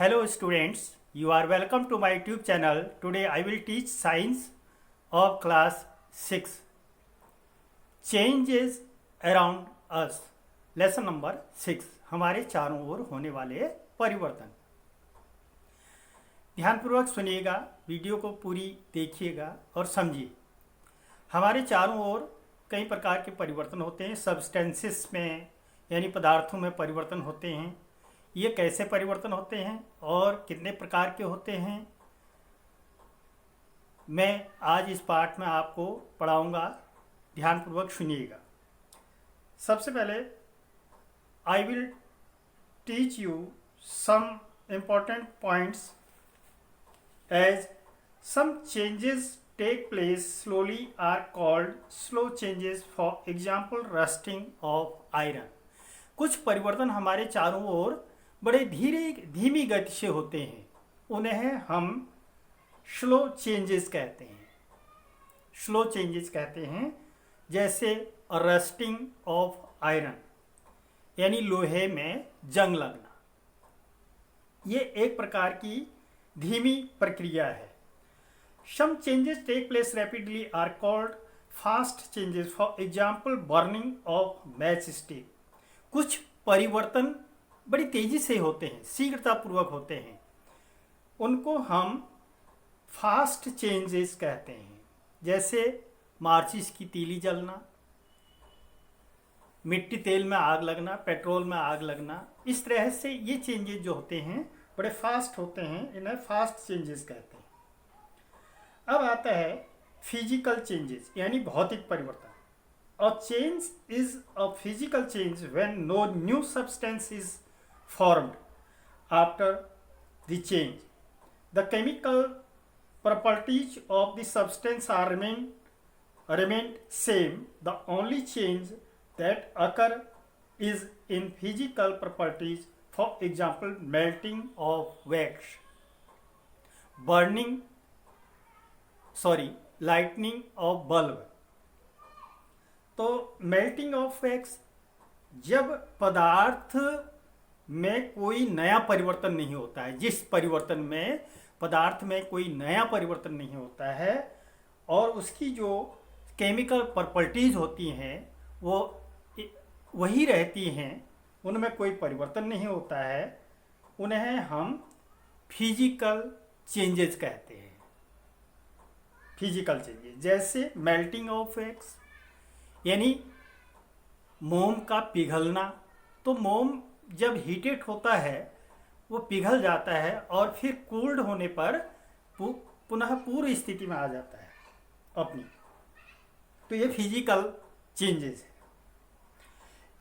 Hello students, you are welcome to my YouTube channel. Today I will teach science of class 6. Changes around us. Lesson number 6. हमारे चारों ओर होने वाले परिवर्तन. ध्यानपूर्वक सुनिएगा, वीडियो को पूरी देखिएगा और समझिए. हमारे चारों ओर कई प्रकार के परिवर्तन होते हैं. सब्सटेंसेस में यानी पदार्थों में परिवर्तन होते हैं. ये कैसे परिवर्तन होते हैं और कितने प्रकार के होते हैं, मैं आज इस पाठ में आपको पढ़ाऊंगा. ध्यानपूर्वक सुनिएगा. सबसे पहले I will teach you some important points as some changes take place slowly are called slow changes. For example rusting of iron. कुछ परिवर्तन हमारे चारों ओर बड़े धीमी गति से होते हैं, उन्हें हम स्लो चेंजेस कहते हैं. स्लो चेंजेस कहते हैं. जैसे रस्टिंग ऑफ आयरन यानी लोहे में जंग लगना, ये एक प्रकार की धीमी प्रक्रिया है. Some changes take place rapidly are called fast changes. For example burning of match stick. कुछ परिवर्तन बड़ी तेजी से होते हैं, शीघ्रतापूर्वक होते हैं, उनको हम फास्ट चेंजेस कहते हैं. जैसे माचिस की तीली जलना, मिट्टी तेल में आग लगना, पेट्रोल में आग लगना. इस तरह से ये चेंजेस जो होते हैं बड़े फास्ट होते हैं, इन्हें फास्ट चेंजेस कहते हैं. अब आता है फिजिकल चेंजेस यानी भौतिक परिवर्तन. A change is a physical change when no new substance is formed after the change. The chemical properties of the substance are remained same. The only change that occur is in physical properties. For example, melting of wax, lightning of bulb. तो melting of wax, जब पदार्थ में कोई नया परिवर्तन नहीं होता है, जिस परिवर्तन में पदार्थ में कोई नया परिवर्तन नहीं होता है और उसकी जो केमिकल प्रॉपर्टीज होती हैं वो वही रहती हैं, उनमें कोई परिवर्तन नहीं होता है, उन्हें हम फिजिकल चेंजेस कहते हैं. फिजिकल चेंजेस जैसे मेल्टिंग ऑफ वैक्स यानी मोम का पिघलना. तो मोम जब हीटेड होता है वो पिघल जाता है और फिर कूल्ड होने पर पुनः पूर्व स्थिति में आ जाता है अपनी. तो ये फिजिकल चेंजेस है.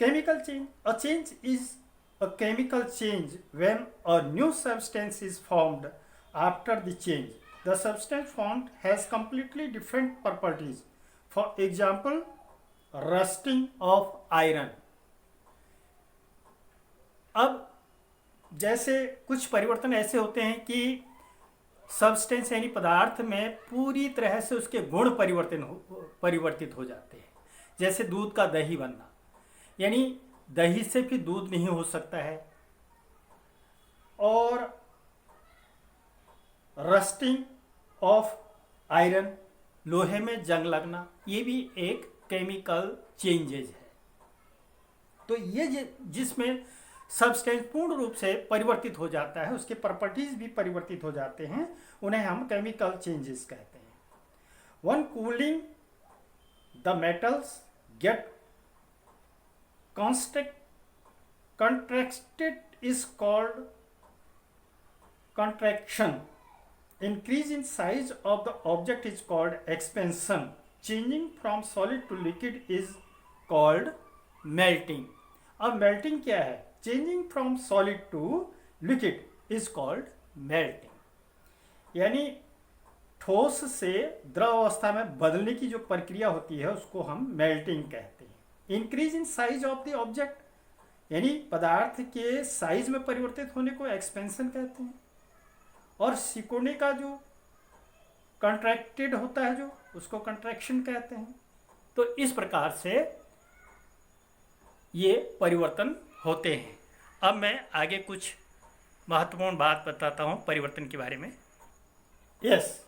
Chemical change. A change is a chemical change when a new substance is formed after the change. The substance formed has completely different properties. For example rusting of iron. अब जैसे कुछ परिवर्तन ऐसे होते हैं कि substance यानी पदार्थ में पूरी तरह से उसके गुण परिवर्तित हो जाते हैं. जैसे दूध का दही बनना, यानी दही से फिर दूध नहीं हो सकता है. और रस्टिंग ऑफ आयरन, लोहे में जंग लगना, ये भी एक केमिकल चेंजेज है. तो ये जिसमें सब्सटेंस पूर्ण रूप से परिवर्तित हो जाता है, उसके प्रॉपर्टीज भी परिवर्तित हो जाते हैं, उन्हें हम केमिकल चेंजेस कहते हैं. On cooling the metals get contracted is called contraction. Increase in size of the object is called expansion. Changing from solid to liquid is called melting. अब melting क्या है? Changing from solid to liquid is called melting. यानी ठोस से द्रव अवस्था में बदलने की जो प्रक्रिया होती है उसको हम मेल्टिंग कहते हैं. Increase in size of the object यानी पदार्थ के साइज में परिवर्तित होने को एक्सपेंशन कहते हैं. और सिकुड़ने का जो कंट्रैक्टेड होता है जो, उसको कंट्रैक्शन कहते हैं. तो इस प्रकार से ये परिवर्तन होते हैं. अब मैं आगे कुछ महत्वपूर्ण बात बताता हूँ परिवर्तन के बारे में। Yes,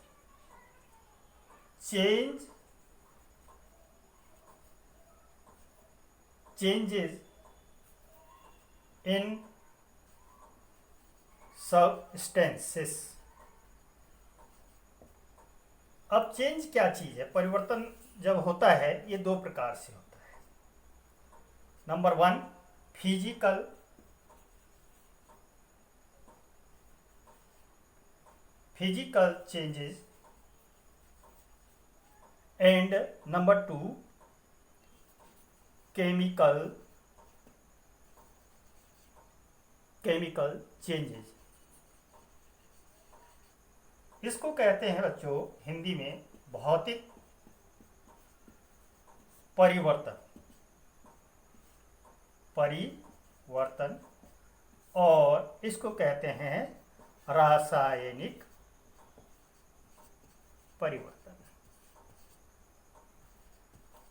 changes in substances. अब चेंज क्या चीज है? परिवर्तन जब होता है ये दो प्रकार से होता है। Number 1, physical changes, and number 2, chemical changes. इसको कहते हैं बच्चों हिंदी में भौतिक परिवर्तन, और इसको कहते हैं रासायनिक परिवर्तन।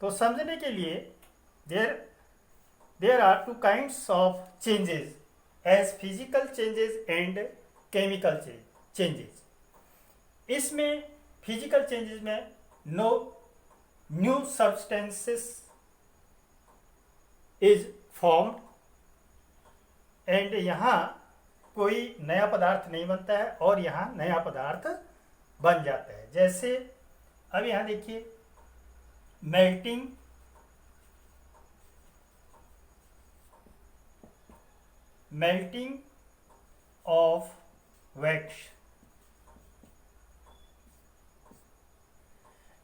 तो समझने के लिए there are two kinds of changes as physical changes and chemical changes. इसमें फिजिकल चेंजेस में no new substances is formed, and यहाँ कोई नया पदार्थ नहीं बनता है और यहाँ नया पदार्थ बन जाता है। जैसे अब यहाँ देखिए, melting of wax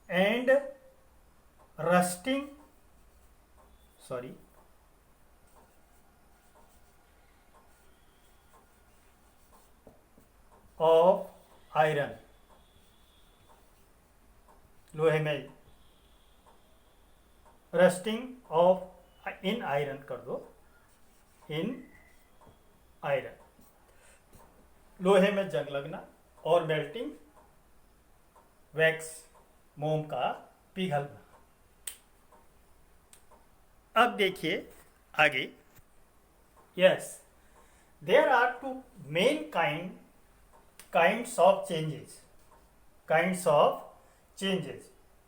and rusting of iron, लोहे में रस्टिंग ऑफ इन आयरन कर दो, इन आयरन, लोहे में जंग लगना, और मेल्टिंग वैक्स, मोम का पिघलना। अब देखिए आगे। Yes, there are two main kinds of changes.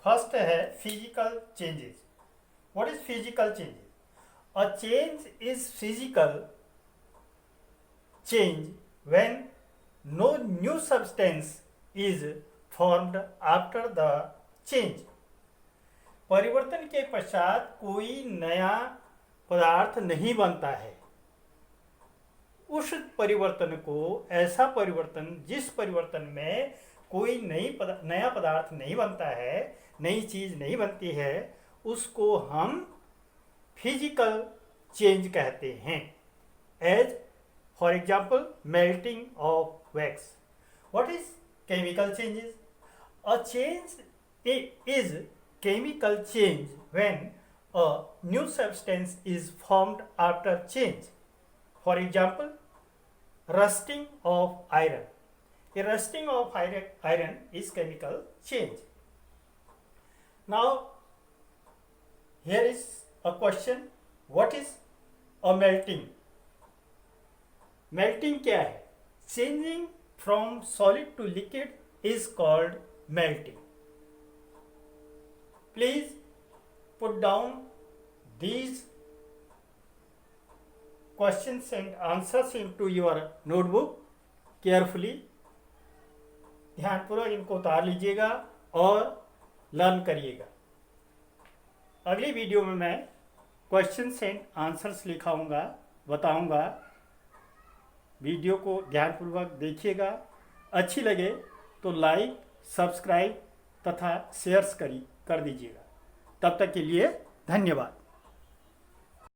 First है physical changes. What is physical changes? A change is physical change when no new substance is formed after the change। परिवर्तन के पश्चात कोई नया पदार्थ नहीं बनता है। उस परिवर्तन को, ऐसा परिवर्तन जिस परिवर्तन में कोई नया पदार्थ नहीं बनता है, नई चीज नहीं बनती है, उसको हम फिजिकल चेंज कहते हैं। As for example, melting of wax। What is chemical changes? A change is chemical change when a new substance is formed after change। For example, rusting of iron। A rusting of iron is chemical change। Now, here is a question, what is a melting? Melting क्या है? Changing from solid to liquid is called melting. Please put down these questions and answers into your notebook carefully। ध्यानपूर्वक इनको उतार लीजिएगा और learn करिएगा। अगली video में मैं क्वेश्चंस एंड आंसर्स लिखाऊंगा, बताऊंगा। वीडियो को ध्यानपूर्वक देखिएगा। अच्छी लगे तो लाइक, सब्सक्राइब तथा शेयर्स कर दीजिएगा। तब तक के लिए धन्यवाद।